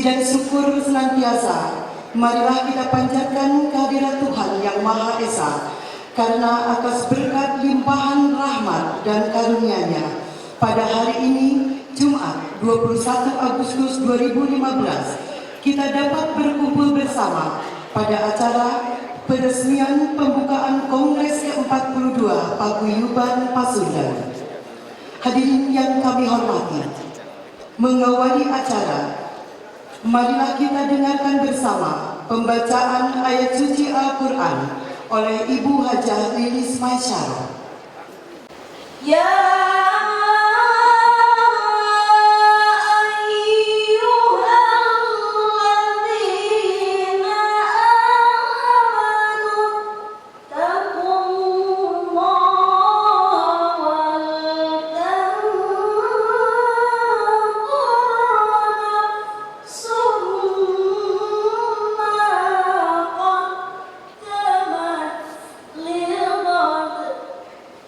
dan syukur senantiasa, marilah kita panjatkan kehadirat Tuhan yang Maha Esa, karena atas berkat limpahan rahmat dan karunia-Nya, pada hari ini, Jumat 21 Agustus 2015, kita dapat berkumpul bersama pada acara peresmian pembukaan Kongres ke-42 Paguyuban Pasundan. Hadirin yang kami hormati, mengawali acara, marilah kita dengarkan bersama pembacaan ayat suci Al-Quran oleh Ibu Hajah Lilis Maisyara. Ya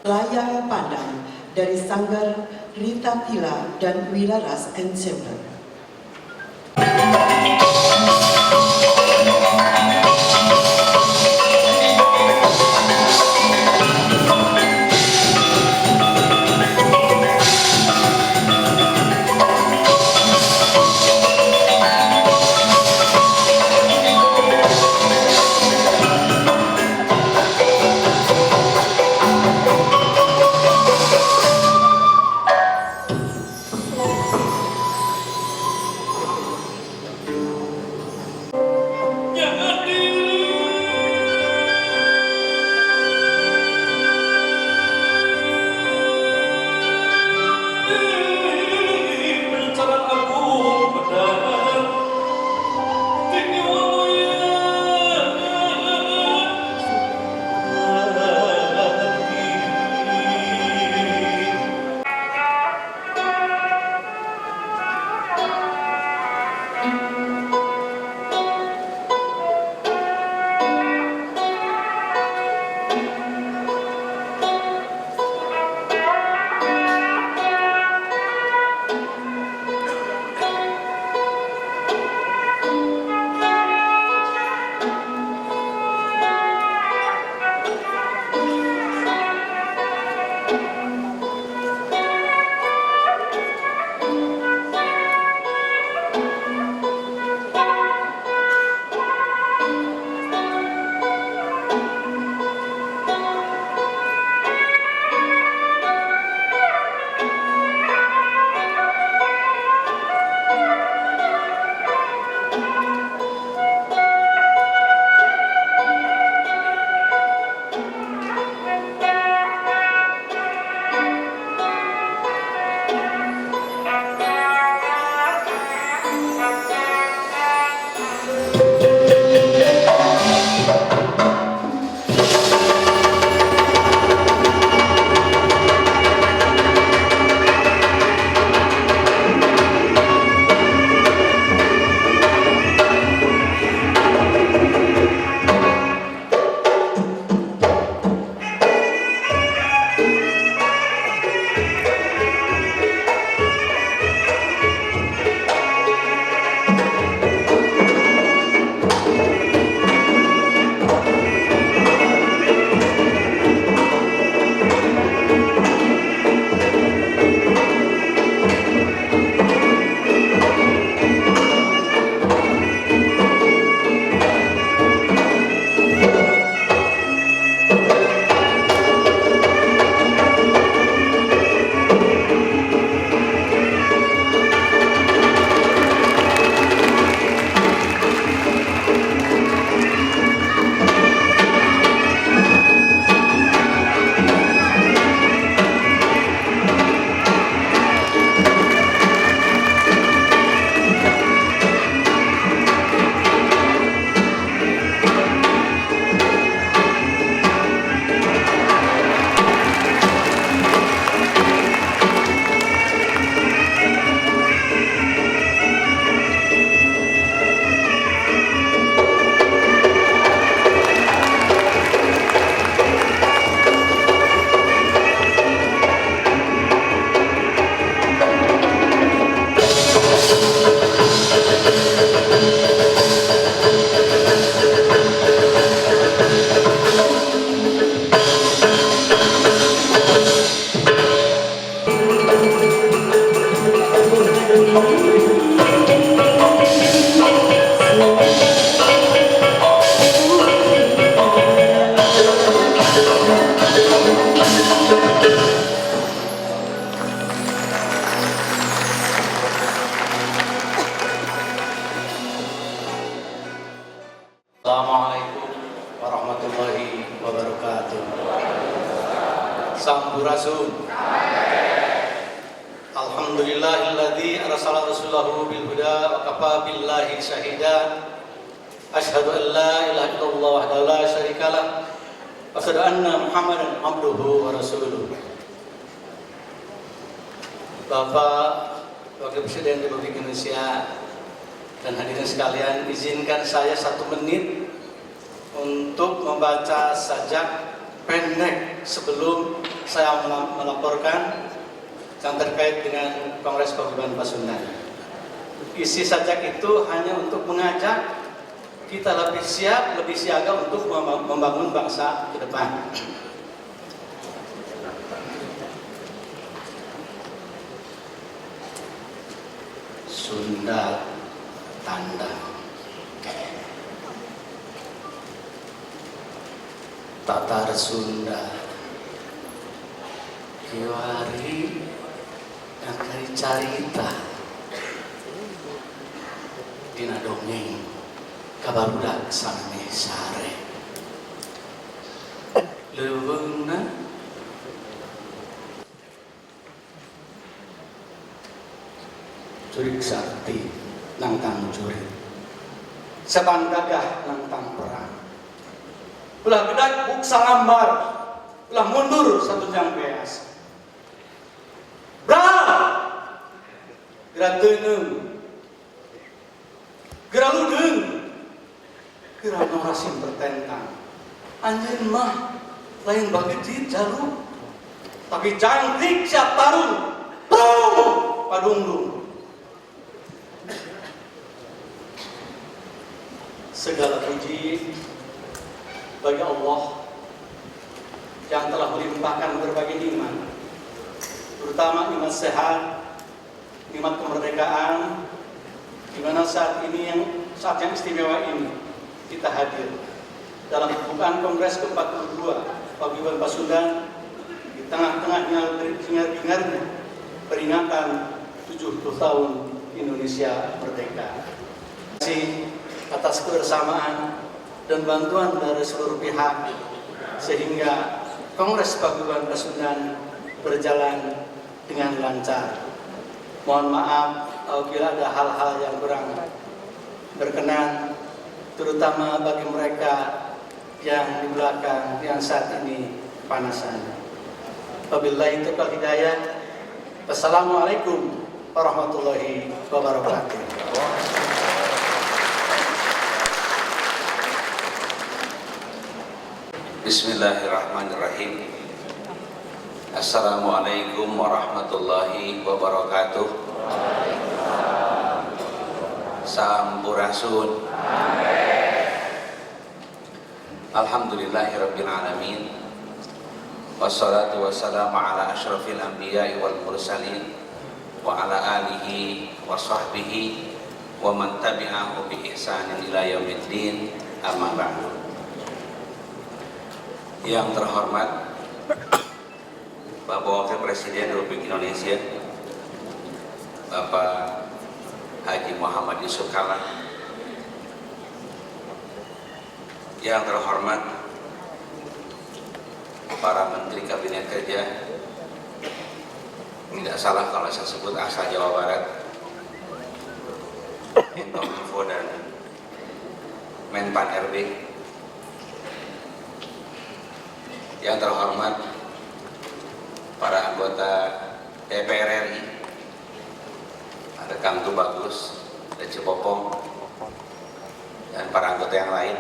Layang Padang dari Sanggar Rita Tila dan Wilaras Ensemble. Assalamualaikum warahmatullahi wabarakatuh. Sampurasun. Alhamdulillahilladzi arsala rasulahu bil huda wa kafa billahi syahida. Asyhadu an la ilaha illallah wahdahu la syarikalah wa asyhadu anna Muhammadan abduhu wa rasuluh. Bapak Wakil Presiden Republik Indonesia dan hadirin sekalian, izinkan saya 1 menit untuk membaca sajak pendek sebelum saya melaporkan yang terkait dengan Kongres Paguyuban Pasundan. Isi sajak itu hanya untuk mengajak kita lebih siap, lebih siaga untuk membangun bangsa ke depan. Sunda tanda Tatar Sunda kiwari ngakari carita dina dongeng kabarudak sami sare leuweungna curik sakti nangtang curi setan gagah nangtang perang ulah bedak buk salambar ulah mundur satu jam beas bral gerak teunung gerak ludeung gerak norasim bertentang anjeun mah lain bageutit jaluk tapi cantik siap tarung padungdung. Segala puji bagi Allah yang telah melimpahkan berbagai nikmat, terutama nikmat sehat, nikmat kemerdekaan, di mana saat yang istimewa ini kita hadir dalam pembukaan Kongres ke-42 Paguyuban Pasundan di tengah-tengahnya hingar-bingarnya peringatan 70 tahun Indonesia merdeka. Terima kasih atas kebersamaan dan bantuan dari seluruh pihak sehingga Kongres Paguyuban Pasundan berjalan dengan lancar. Mohon maaf apabila ada hal-hal yang kurang berkenan, terutama bagi mereka yang di belakang yang saat ini kepanasan. Wabillahi taufiq hidayah. Wassalamualaikum warahmatullahi wabarakatuh. Bismillahirrahmanirrahim. Assalamualaikum warahmatullahi wabarakatuh. Sampurasun. Alhamdulillahirabbil alamin. Wassalatu wassalamu ala asyrafil anbiya'i wal mursalin wa ala alihi wa sahbihi wa man tabi'ahu bi ihsanin ila yaumiddin. Amma ba'du. Yang terhormat Bapak Wakil Presiden Republik Indonesia Bapak Haji Muhammad Yusuf Kalla, yang terhormat para Menteri Kabinet Kerja, tidak salah kalau saya sebut asal Jawa Barat, Menkominfo dan Menpan RB, yang terhormat para anggota DPR RI, ada Kang Tubagus, ada Cepopong, dan para anggota yang lain,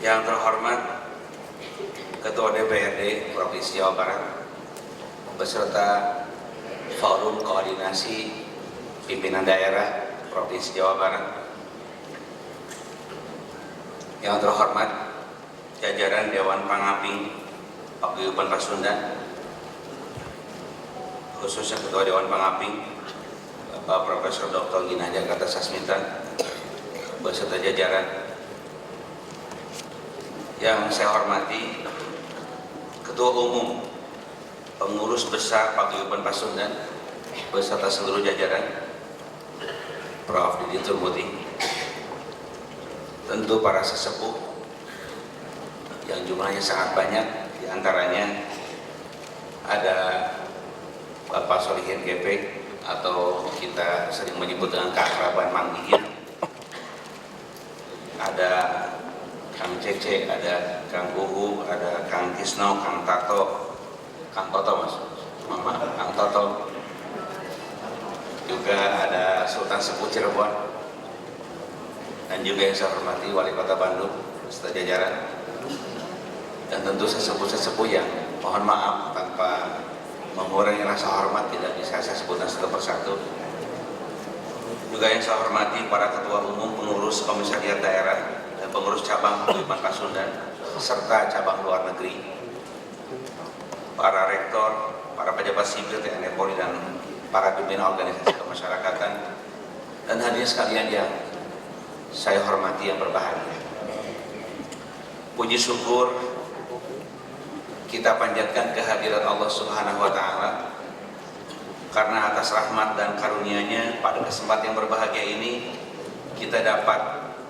yang terhormat Ketua DPRD Provinsi Jawa Barat beserta Forum Koordinasi Pimpinan Daerah Provinsi Jawa Barat, yang terhormat jajaran Dewan Pangaping Paguyuban Pasundan, khususnya Ketua Dewan Pengamping Bapak Profesor Dr. Gina Jakarta Sasmita beserta jajaran. Yang saya hormati Ketua Umum Pengurus Besar Paguyuban Pasundan beserta seluruh jajaran, Prof. Didi Turmuti, tentu para sesepuh yang jumlahnya sangat banyak, diantaranya ada Bapak Solihin GP atau kita sering menyebut dengan keakraban Mang Dihir, ada Kang Cece, ada Kang Uhu, ada Kang Tisno, Kang Tato, Kang Toto mas, Mama, Kang Toto, juga ada Sultan Sepuh Cirebon, dan juga yang saya hormati Wali Kota Bandung beserta jajaran, dan tentu sesepuh-sesepuh yang mohon maaf tanpa mengurangi rasa hormat tidak bisa saya sebutkan satu persatu. Juga yang saya hormati para Ketua Umum, Pengurus Komisariat Daerah, dan pengurus cabang Paguyuban Pasundan serta cabang luar negeri, para rektor, para pejabat sipil TNI Polri dan para pimpinan organisasi kemasyarakatan, dan hadirin sekalian yang saya hormati yang berbahagia. Puji syukur kita panjatkan kehadiran Allah Subhanahu wa taala karena atas rahmat dan karunia-Nya pada kesempatan yang berbahagia ini kita dapat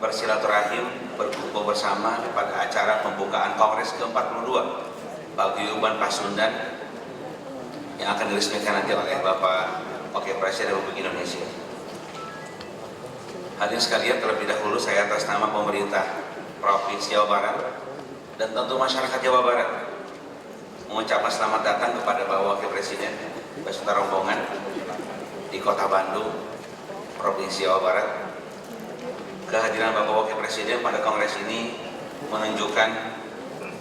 bersilaturahim, berkumpul bersama pada acara pembukaan Kongres ke-42 Paguyuban Pasundan yang akan diresmikan nanti oleh Bapak Wakil Presiden Republik Indonesia. Hadirin sekalian, terlebih dahulu saya atas nama pemerintah Provinsi Jawa Barat dan tentu masyarakat Jawa Barat mengucapkan selamat datang kepada Bapak Wakil Presiden beserta rombongan di Kota Bandung, Provinsi Jawa Barat. Kehadiran Bapak Wakil Presiden pada kongres ini menunjukkan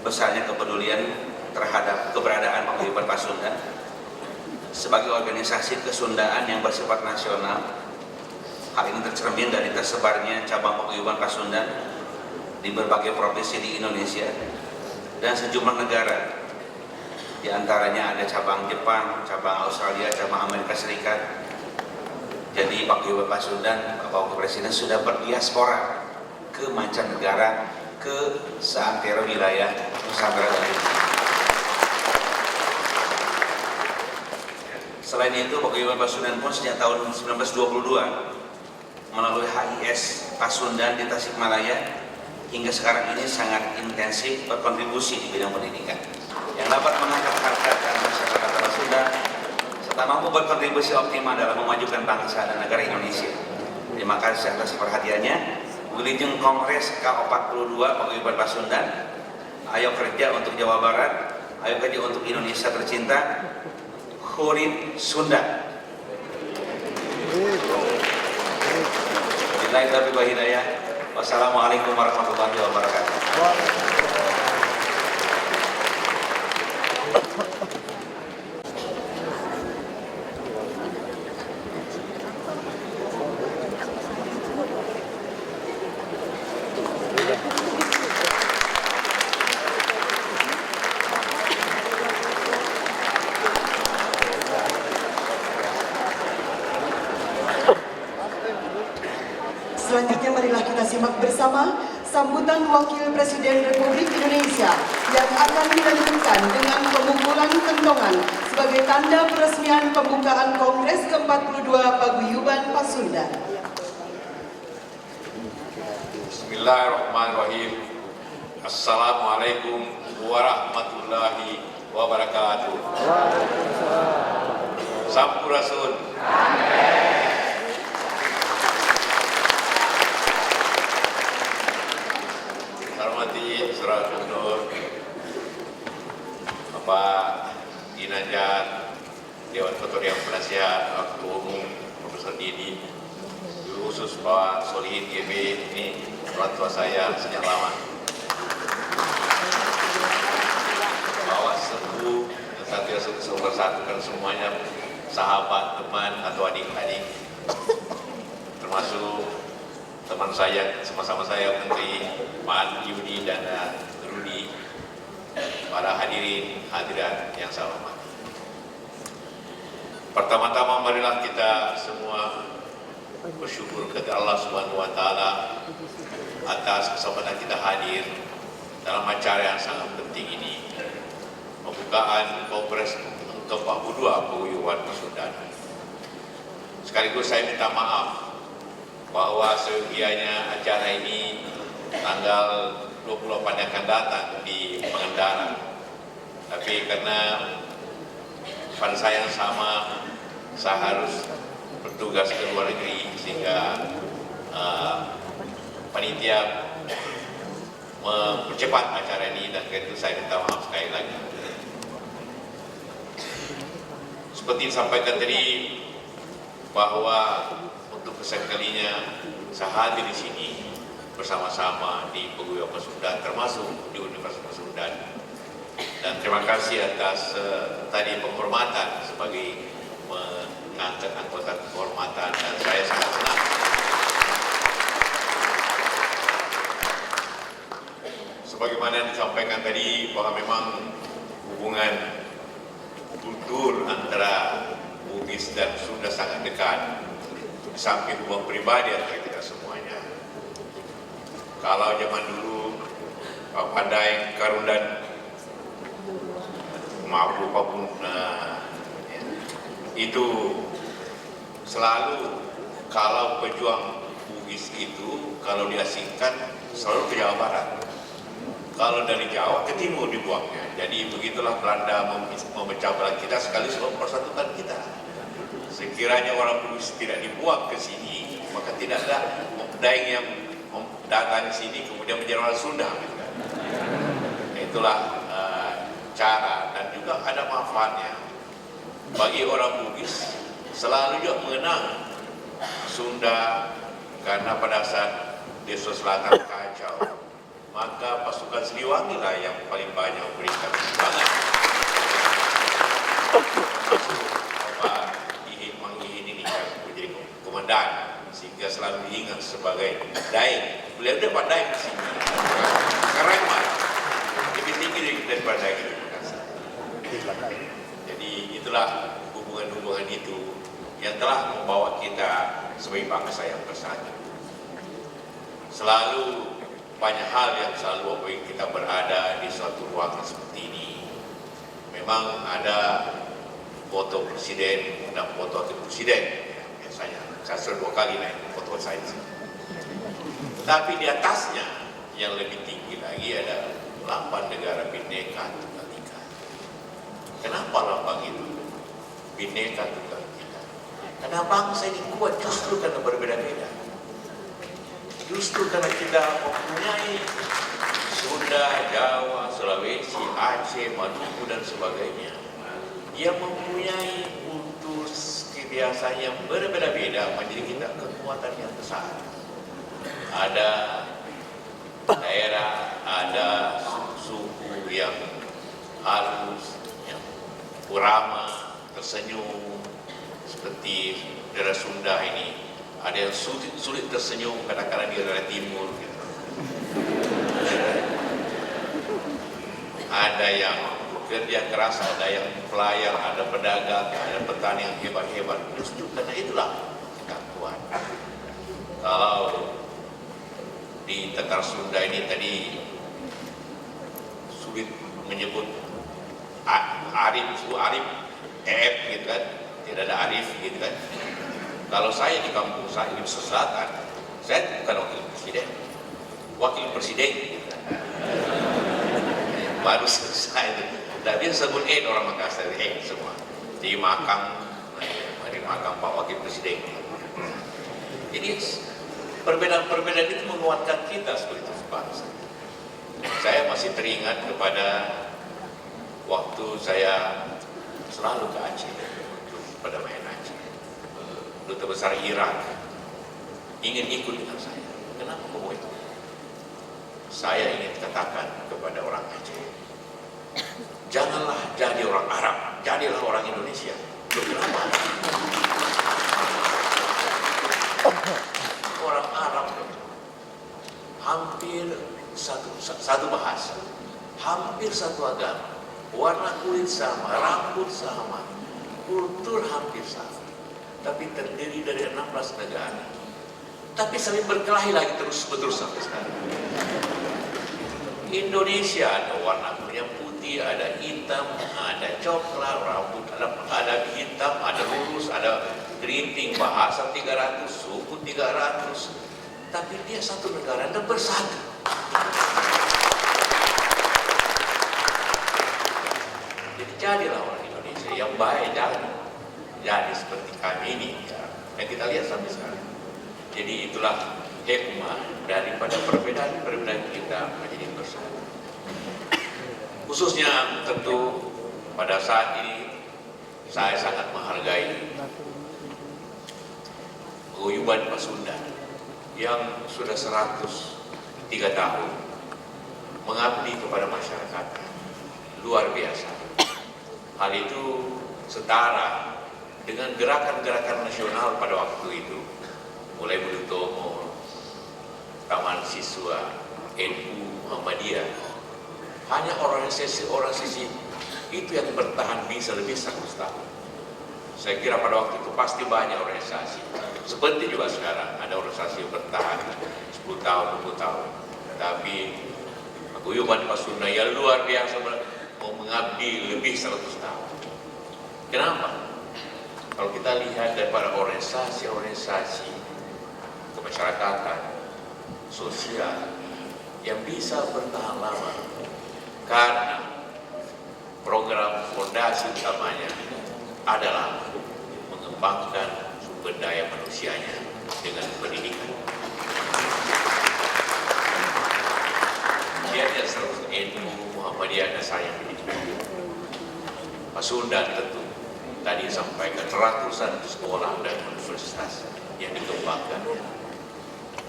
besarnya kepedulian terhadap keberadaan Paguyuban Pasundan sebagai organisasi kesundaan yang bersifat nasional. Hal ini tercermin dari tersebarnya cabang Paguyuban Pasundan di berbagai provinsi di Indonesia dan sejumlah negara. Di antaranya ada cabang Jepang, cabang Australia, cabang Amerika Serikat. Jadi Paguyuban Pasundan, Bapak Wakil Presiden sudah berdiaspora ke mancanegara, ke seantero wilayah Nusantara dan dunia. Selain itu, Paguyuban Pasundan pun sejak tahun 1922 melalui HIS Pasundan di Tasikmalaya hingga sekarang ini sangat intensif berkontribusi di bidang pendidikan yang dapat mengangkat harkat dan masyarakat Pasundan serta mampu berkontribusi optimal dalam memajukan bangsa dan negara Indonesia. Terima kasih atas perhatiannya. Wilujeng Kongres K42 Paguyuban Pasundan. Ayo kerja untuk Jawa Barat, ayo kerja untuk Indonesia tercinta. Hurin Sunda. Wassalamualaikum warahmatullahi wabarakatuh. Selanjutnya marilah kita simak bersama sambutan Wakil Presiden Republik Indonesia yang akan dilanjutkan dengan pemukulan kentongan sebagai tanda peresmian pembukaan Kongres ke-42 Paguyuban Pasundan. Bismillahirrahmanirrahim. Assalamualaikum warahmatullahi wabarakatuh. Sampurasun. Hormati Saudara Gubernur, Bapak Ginanjar, Dewan Ketua Dewan Penasihat, Ketua Umum Profesor Didi, Guru khusus Pak Solihin GB, ini orang tua saya sejak lama. Bawa sepuh, satu persatukan semuanya, sahabat, teman, atau adik-adik, termasuk teman saya, sama-sama saya Menteri Pak Yudi dan Rudi, para hadirin hadirat yang saya hormati. Pertama-tama marilah kita semua bersyukur kepada Allah Subhanahu wa taala atas kesempatan kita hadir dalam acara yang sangat penting ini, pembukaan Kongres ke-42 Paguyuban Pasundan. Sekaligus saya minta maaf bahwa seyogianya acara ini tanggal 28 yang akan datang di Pangandaran. Tapi karena pada saya yang sama, saya harus bertugas ke luar negeri sehingga panitia mempercepat acara ini, dan karena itu saya minta maaf sekali lagi. Seperti disampaikan tadi, bahwa untuk kesekian kalinya saya hadir di sini bersama-sama di Paguyuban Pasundan, termasuk di Universitas Pasundan. Dan terima kasih atas tadi penghormatan sebagai mengangkat anggota kehormatan, dan saya sangat senang. Sebagaimana disampaikan tadi bahwa memang hubungan kultur antara Bugis dan Sunda sangat dekat, di samping hubungan pribadi antara kita semuanya. Kalau zaman dulu Pak Pandai, Karundan, maaf lupa pun, itu selalu kalau pejuang Bugis itu kalau diasingkan selalu ke Jawa Barat. Kalau dari Jawa ke timur dibuangnya. Jadi begitulah Belanda memecah belah kita sekaligus mempersatukan kita. Sekiranya orang Bugis tidak dibuang ke sini, maka tidak ada Daeng yang datang ke sini kemudian menjadi orang Sunda. Gitu kan. Itulah cara, dan juga ada manfaatnya bagi orang Bugis selalu juga mengenang Sunda, karena pada saat Desa Selatan kacau, maka pasukan Siliwangi lah yang paling banyak memberikan sumbangan. Bapak Mang Ihin ini yang menjadi komandan, sehingga selalu diingat sebagai Daeng. Beliau dapat Daeng di sini. Keren mah, lebih tinggi daripada Daeng di Makassar. Jadi itulah hubungan-hubungan itu yang telah membawa kita sebagai bangsa yang bersatu. Selalu banyak hal yang selalu membuat kita berada di suatu ruangan seperti ini. Memang ada foto presiden dan foto wakil presiden, ya, biasanya saya sudah 2 kali naik foto saya. Tapi di atasnya yang lebih tinggi lagi ada lambang negara Bhinneka Tunggal Ika. Kenapa lambang itu Bhinneka Tunggal Ika? Karena bangsa ini kuat justru karena berbeda-beda. Justru karena kita mempunyai Sunda, Jawa, Sulawesi, Aceh, Maluku, dan sebagainya, yang mempunyai kultur kebiasaan yang berbeda-beda, menjadi kita kekuatan yang besar. Ada daerah, ada suku yang halus, yang ramah, tersenyum, seperti daerah Sunda ini. Ada yang sulit tersenyum kadang-kadang di daerah timur gitu. Ada yang bekerja keras, ada yang pelayan, ada pedagang, ada petani yang hebat-hebat. Justru karena itulah kita kuat. Kalau di tentara Sunda ini tadi sulit menyebut Arif, gitu kan, tidak ada Arif gitu kan. Kalau saya di kampung saya di Selatan, saya bukan wakil presiden, baru selesai. Tidak bisa sebut orang Makassar, semua di makam Pak Wakil Presiden. Jadi perbedaan-perbedaan itu menguatkan kita sebagai bangsa. Saya masih teringat kepada waktu saya selalu ke Aceh, pada main Aceh. Duta Besar Irak ingin ikut dengan saya. Kenapa kok itu? Saya ingin katakan kepada orang Aceh, janganlah jadi orang Arab, jadilah orang Indonesia. Loh, kenapa? Orang Arab hampir satu bahasa, hampir satu agama, warna kulit sama, rambut sama, kultur hampir sama, tapi terdiri dari 16 negara. Tapi saling berkelahi lagi terus-menerus sampai sekarang. Indonesia ada warna kuning, putih, ada hitam, ada coklat, rambut ada hitam, ada lurus, ada keriting, bahasa 300, suku 300. Tapi dia satu negara dan bersatu. Jadi jadilah orang Indonesia yang baik, jangan jadi seperti kami ini ya, yang kita lihat sampai sekarang. Jadi itulah hikmah daripada perbedaan kita menjadi bersatu. Khususnya tentu pada saat ini saya sangat menghargai paguyuban Pasundan yang sudah 103 tahun mengabdi kepada masyarakat. Luar biasa. Hal itu setara dengan gerakan-gerakan nasional pada waktu itu, mulai Budi Utomo, Taman Siswa, NU, Muhammadiyah. Hanya organisasi itu yang bertahan bisa lebih 100 tahun. Saya kira pada waktu itu pasti banyak organisasi. Seperti juga sekarang ada organisasi yang bertahan 10 tahun, 20 tahun. Tapi paguyuban Pasundan yang luar biasa mau mengabdi lebih 100 tahun. Kenapa? Kalau kita lihat daripada organisasi kemasyarakatan, sosial yang bisa bertahan lama karena program fondasi utamanya adalah mengembangkan sumber daya manusianya dengan pendidikan. Dia tidak selalu NU, Muhammadiyah dan saya pendidikan. Pasundan tentu tadi disampaikan ratusan sekolah dan universitas yang dikembangkan.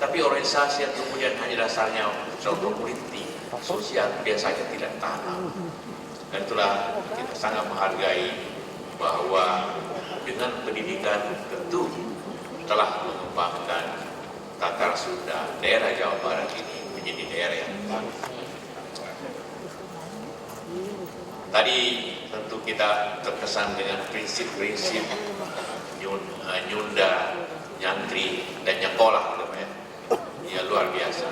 Tapi organisasi yang kemudian hanya dasarnya contoh politik, sosial biasanya tidak tanam. Dan itulah kita sangat menghargai bahwa dengan pendidikan tentu telah mengembangkan Tatar Sunda, daerah Jawa Barat ini menjadi daerah yang bagus. Tadi tentu kita terkesan dengan prinsip-prinsip nyunda, nyantri, dan nyekolah, ya luar biasa.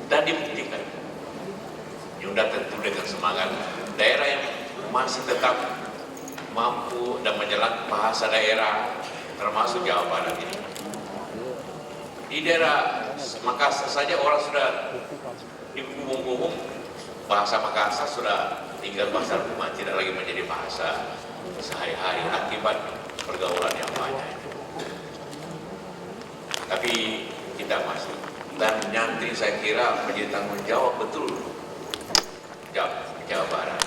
Dan dibuktikan, nyunda tentu dengan semangat daerah yang masih tetap mampu dan menjelaskan bahasa daerah, termasuk Jawa Barat ini. Di daerah Makassar saja orang sudah di umum bahasa Makassar sudah tinggal bahasa rumah, tidak lagi menjadi bahasa sehari-hari akibat pergaulan yang banyak. Tapi kita masih, dan nyantri saya kira menjadi tanggung jawab betul Jawa Barat.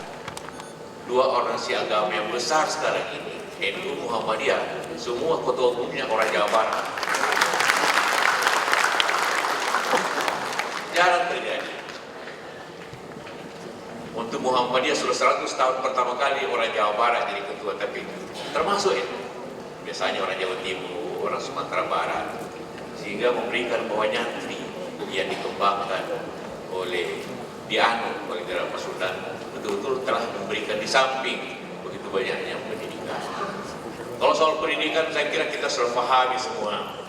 Dua organisasi agama yang besar sekarang ini, NU, Muhammadiyah, semua ketua umumnya orang Jawa Barat. Jarang terjadi. Untuk Muhammadiyah sudah 100 tahun pertama kali orang Jawa Barat jadi ketua, tapi termasuk itu. Biasanya orang Jawa Timur, orang Sumatera Barat, sehingga memberikan bahwa nyantri yang dikembangkan oleh gerakan Pasundan betul-betul telah memberikan di samping begitu banyaknya pendidikan. Kalau soal pendidikan saya kira kita sudah pahami semua.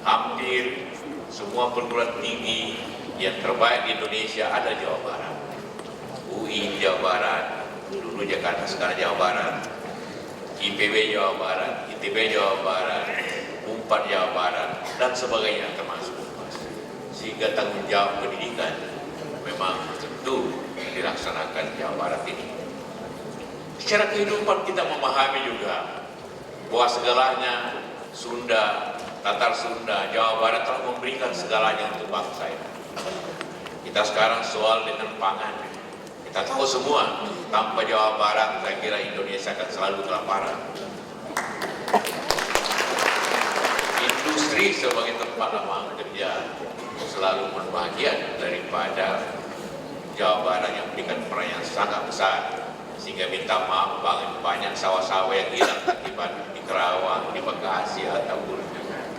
Hampir semua perguruan tinggi yang terbaik di Indonesia ada Jawa Barat. UI Jawa Barat, dulu Jakarta sekarang Jawa Barat, IPB Jawa Barat, ITB Jawa Barat, UNPAD Jawa Barat, dan sebagainya termasuk. Sehingga tanggung jawab pendidikan memang tentu dilaksanakan Jawa Barat ini. Secara kehidupan kita memahami juga bahwa segalanya Sunda, Tatar Sunda, Jawa Barat telah memberikan segalanya untuk bangsa ini. Kita sekarang soal dengan pangan. Kita tahu semua, tanpa Jawa Barat, saya kira Indonesia akan selalu kelaparan. Industri sebagai tempat lapangan kerja selalu berbahagian daripada Jawa Barat yang memberikan peran yang sangat besar. Sehingga minta maaf banyak sawah-sawah yang hilang akibat di Kerawang, di Bekasi, ataupun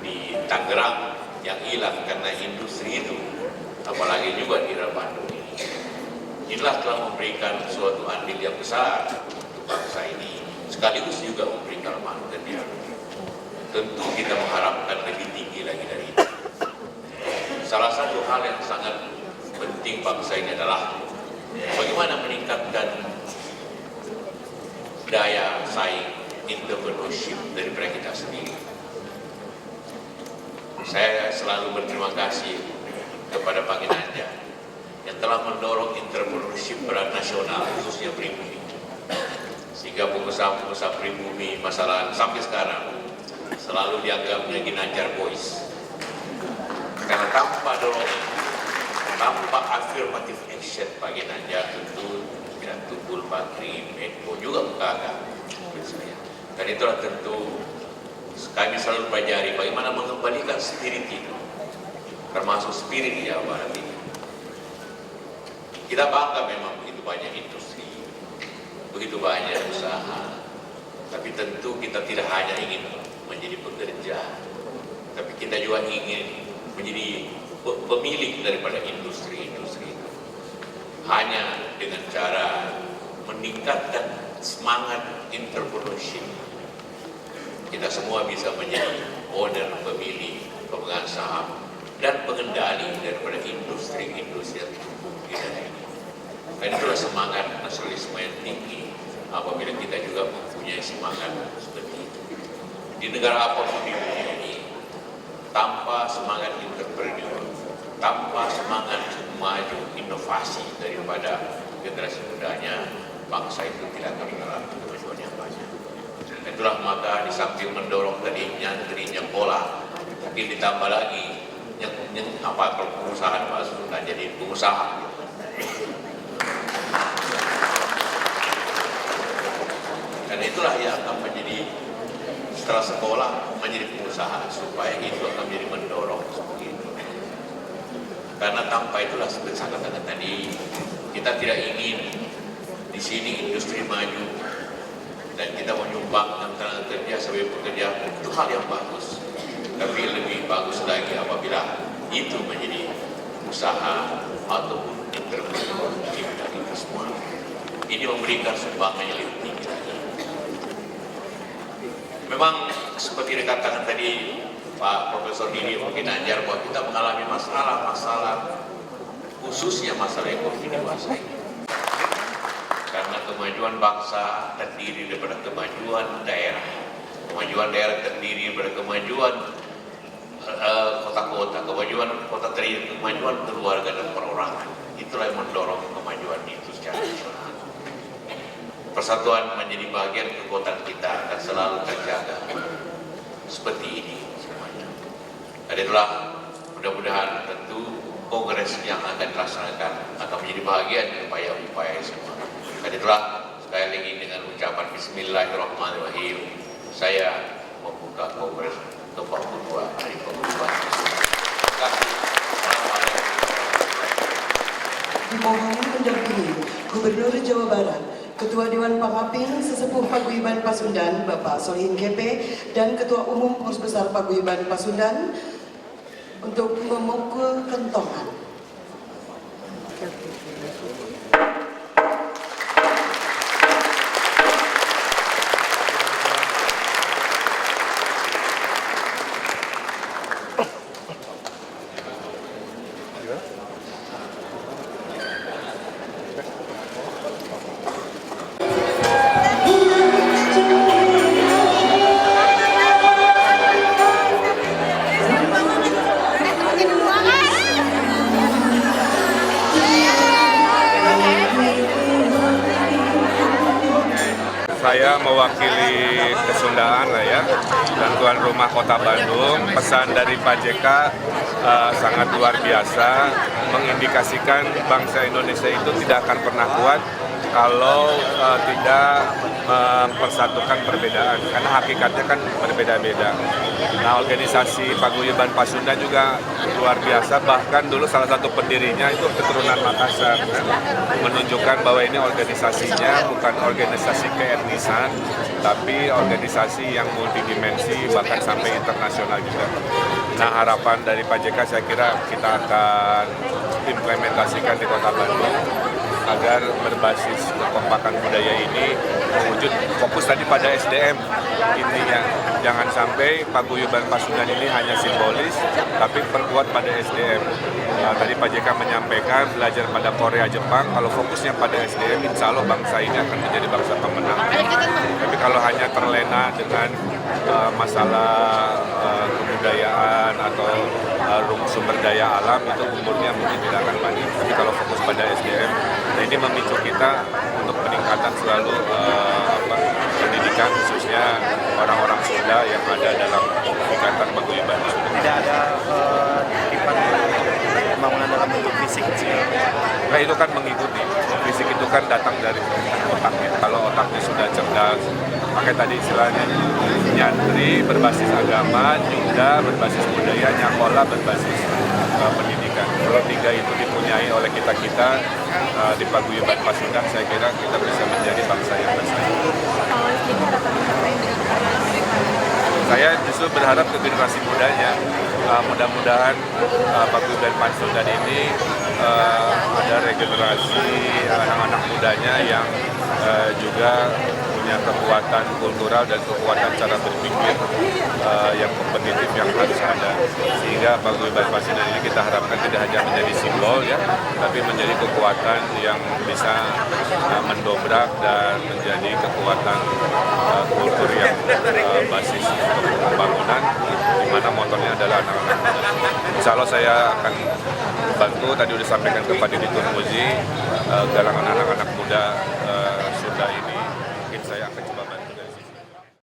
di Tangerang yang hilang karena industri itu. Apalagi juga di Bandung ini. Inilah telah memberikan suatu andil yang besar untuk bangsa ini. sekaligus juga memberi kelemahan ke dia. Tentu kita mengharapkan lebih tinggi lagi dari itu. Salah satu hal yang sangat penting bangsa ini adalah bagaimana meningkatkan daya saing entrepreneurship daripada kita sendiri. Saya selalu berterima kasih kepada Pak Ginanjar yang telah mendorong entrepreneurship nasional, khususnya pribumi, sehingga pengusaha-pengusaha pribumi masalah sampai sekarang selalu dianggapnya Ginanjar Boys. Karena tanpa dorongan, tanpa affirmative action Pak Ginanjar tentu tidak Tunggul Bakri, Menko juga gagal. Dan itulah tentu kami selalu pelajari bagaimana mengembalikan spirit itu, termasuk spirit di Jawa Barat ini. Kita bangga memang begitu banyak industri, begitu banyak usaha, tapi tentu kita tidak hanya ingin menjadi pekerja, tapi kita juga ingin menjadi pemilik daripada industri-industri itu. Hanya dengan cara meningkatkan semangat entrepreneurship, kita semua bisa menjadi owner, pemilik, pemegang saham, dan pengendali daripada industri-industri kita ini. Dan itulah semangat nasionalisme yang tinggi apabila kita juga mempunyai semangat seperti itu. Di negara apapun di dunia ini, tanpa semangat entrepreneur, tanpa semangat maju inovasi daripada generasi mudanya, bangsa itu tidak akan mengalami kemajuan yang banyak. Dan itulah maka di samping mendorong tadi nyantrinya pola, mungkin ditambah lagi yang apa pengusaha masuk dan jadi pengusaha. Dan itulah yang akan menjadi setelah sekolah menjadi pengusaha, supaya itu akan menjadi mendorong seperti itu. Karena tanpa itulah seperti saya katakan tadi, kita tidak ingin di sini industri maju dan kita menyumbangkan tenaga kerja sebagai pekerja, itu hal yang bagus. Tapi lebih bagus lagi apabila itu menjadi usaha ataupun entrepreneur kita semua. Ini memberikan sumbangan yang lebih tinggi lagi. Memang seperti dikatakan tadi Pak Profesor Didi Ginanjar bahwa kita mengalami masalah-masalah, khususnya masalah ekonomi dewasa ini. Karena kemajuan bangsa terdiri daripada kemajuan daerah. Kemajuan daerah terdiri daripada kemajuan kota-kota, kemajuan kota terdiri, kemajuan keluarga dan perorangan. Itulah yang mendorong kemajuan itu secara nasional. Persatuan menjadi bagian kekuatan kita akan selalu terjaga seperti ini semuanya. Dan itulah mudah-mudahan tentu kongres yang akan dilaksanakan akan menjadi bagian upaya-upaya semua. Dan itulah sekali lagi dengan ucapan Bismillahirrahmanirrahim, saya membuka kongres ke-42 hari pengukuhan. Terima kasih. Dimohon mendampingi Gubernur Jawa Barat, Ketua Dewan Pangaping Sesepuh Paguyuban Pasundan Bapak Solihin Kepe dan Ketua Umum Pengurus Besar Paguyuban Pasundan untuk memukul kentongan. Saya mewakili Kesundaan lah ya, dan tuan rumah Kota Bandung. Pesan dari Pak JK sangat luar biasa, mengindikasikan bangsa Indonesia itu tidak akan pernah kuat kalau tidak mempersatukan perbedaan, karena hakikatnya kan berbeda-beda. Nah, organisasi Paguyuban Pasundan juga luar biasa, bahkan dulu salah satu pendirinya itu keturunan Makassar, menunjukkan bahwa ini organisasinya bukan organisasi keetnisan, tapi organisasi yang multidimensi, bahkan sampai internasional juga. Nah, harapan dari Pak JK saya kira kita akan implementasikan di Kota Bandung agar berbasis kekompakan budaya ini mewujud fokus fokus tadi pada SDM intinya. Jangan sampai paguyuban Pasundan ini hanya simbolis, tapi perkuat pada SDM. Tadi Pak JK menyampaikan belajar pada Korea, Jepang, kalau fokusnya pada SDM, insya Allah bangsa ini akan menjadi bangsa pemenang. Tapi kalau hanya terlena dengan masalah kebudayaan atau sumber daya alam, itu umurnya mungkin tidak akan panjang. Tapi kalau fokus pada SDM, nah ini memicu kita untuk peningkatan selalu pendidikan, khususnya orang-orang Sunda yang ada dalam ikatan paguyuban. Tidak ada titipan pembangunan dalam bentuk fisik. Nah itu kan mengikuti, fisik itu kan datang dari otaknya. Kalau otaknya sudah cerdas, pakai tadi istilahnya nyantri berbasis agama, nyunda berbasis budaya, nyakola berbasis pendidikan. Kalau tiga itu dipunyai oleh kita-kita di paguyuban Pasundan, saya kira kita bisa menjadi bangsa yang bersatu. Saya justru berharap ke generasi mudanya, mudah-mudahan paguyuban Pasundan ini ada regenerasi anak-anak mudanya yang juga punya kekuatan kultural dan kekuatan cara berpikir yang kompetitif yang harus ada, sehingga paguyuban Pasundan ini kita harapkan tidak hanya menjadi simbol ya, tapi menjadi kekuatan yang bisa mendobrak dan menjadi kekuatan kultur yang basis pembangunan, di mana motornya adalah anak-anak muda. Insya Allah saya akan bantu, tadi sudah sampaikan kepada Ditun Muzi, galangan anak-anak muda